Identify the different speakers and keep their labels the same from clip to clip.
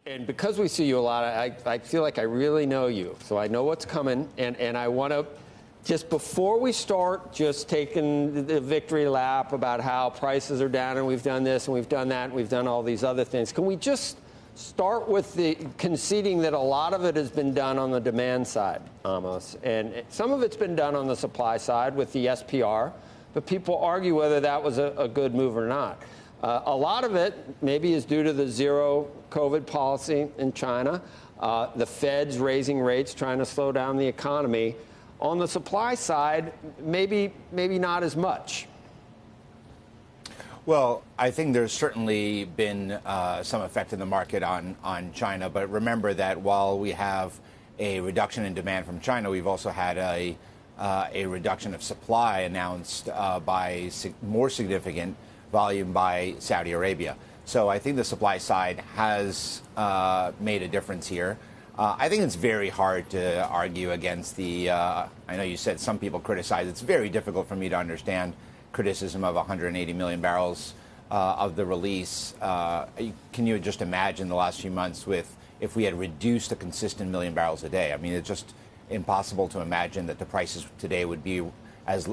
Speaker 1: And because we see you a lot, I feel like I really know you. So I know what's coming. And I want to, just before we start just taking the victory lap about how prices are down and we've done this and we've done that and we've done all these other things, can we just start with the conceding that a lot of it has been done on the demand side, Amos, and some of it's been done on the supply side with the SPR, but people argue whether that was a good move or not. A lot of it maybe is due to the zero COVID policy in China, the Fed's raising rates, trying to slow down the economy. On the supply side, maybe not as much.
Speaker 2: Well, I think there's certainly been some effect in the market on China. But remember that while we have a reduction in demand from China, we've also had a reduction of supply announced by more significant volume by Saudi Arabia. So I think the supply side has made a difference here. I think it's very hard to argue against the, I know you said some people criticize, it's very difficult for me to understand criticism of 180 million barrels of the release. Can you just imagine the last few months if we had reduced a consistent million barrels a day? I mean, it's just impossible to imagine that the prices today would be as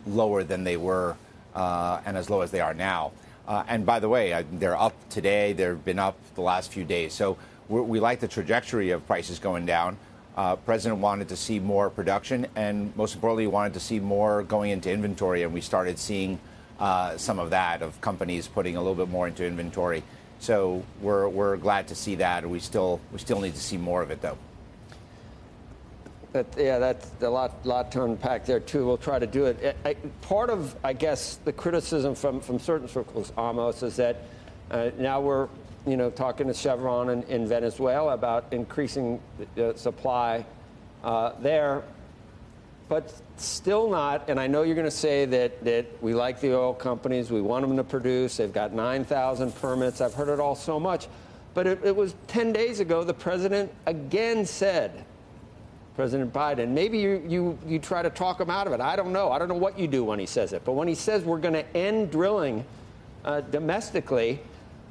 Speaker 2: lower than they were and as low as they are now. And by the way, they're up today. They've been up the last few days. So we like the trajectory of prices going down. President wanted to see more production, and most importantly, wanted to see more going into inventory, and we started seeing some of that, of companies putting a little bit more into inventory. So we're glad to see that. We still need to see more of it, though.
Speaker 1: That's a lot to unpack there too. We'll try to do it. Part of, I guess, the criticism from certain circles, Amos, is that now we're talking to Chevron in Venezuela about increasing the supply there, but still not. And I know you're going to say that we like the oil companies, we want them to produce. They've got 9,000 permits. I've heard it all so much, but it was 10 days ago the president again said, President Biden, maybe you try to talk him out of it. I don't know what you do when he says it, but when he says we're going to end drilling domestically,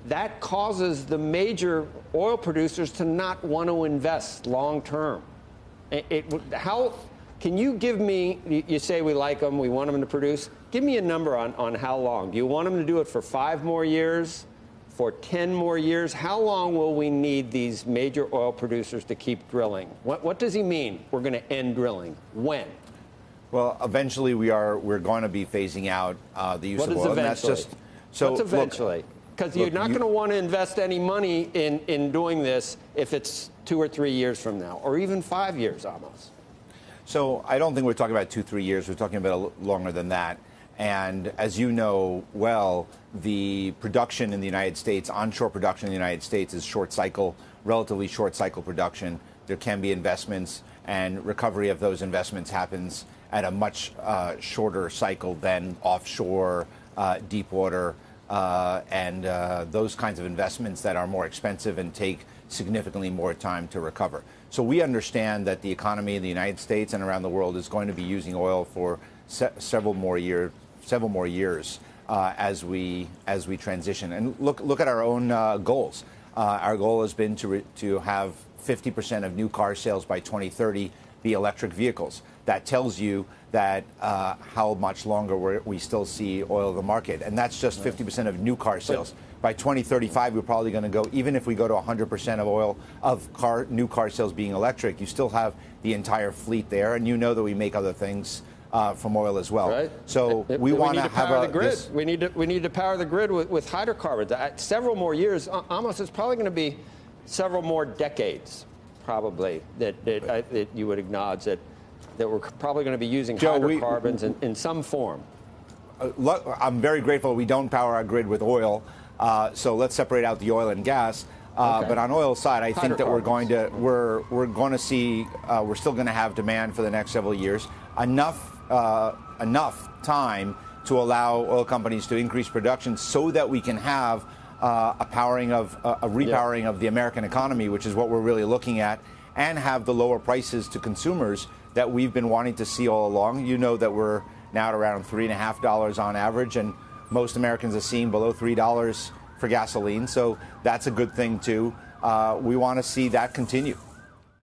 Speaker 1: that causes the major oil producers to not want to invest long term. How can you give me? You say we like them, we want them to produce. Give me a number on how long. Do you want them to do it for 5 more years, for 10 more years? How long will we need these major oil producers to keep drilling? What does he mean? We're going to end drilling. When?
Speaker 2: Well, eventually we're going to be phasing out the use of oil.
Speaker 1: What is eventually? What's eventually? Because you're not going to want to invest any money in doing this if it's 2 or 3 years from now, or even 5 years almost.
Speaker 2: So I don't think we're talking about 2-3 years. We're talking about longer than that. And as you know well, the production in the United States, onshore production in the United States, is short cycle, relatively short cycle production. There can be investments, and recovery of those investments happens at a much shorter cycle than offshore, deep water, and those kinds of investments that are more expensive and take significantly more time to recover. So we understand that the economy in the United States and around the world is going to be using oil for several more years as we transition. And look at our own goals. Our goal has been to have 50% of new car sales by 2030 be electric vehicles. That tells you that how much longer we still see oil in the market. And that's just 50% of new car sales. By 2035, we're probably going to go, even if we go to 100% of oil, new car sales being electric, you still have the entire fleet there. And you know that we make other things from oil as well.
Speaker 1: Right.
Speaker 2: So we want to have
Speaker 1: the grid. We need to power the grid with hydrocarbons. Several more years, almost it's probably going to be several more decades, probably, that you would acknowledge that we're probably going to be using hydrocarbons in some form.
Speaker 2: I'm very grateful we don't power our grid with oil, so let's separate out the oil and gas. Okay. But on oil side, I think that we're going to see we're still going to have demand for the next several years. Enough time to allow oil companies to increase production so that we can have a repowering of the American economy, which is what we're really looking at, and have the lower prices to consumers that we've been wanting to see all along. You know that we're now at around $3.50 on average, and most Americans are seeing below $3 for gasoline, so that's a good thing too. we want to see that continue.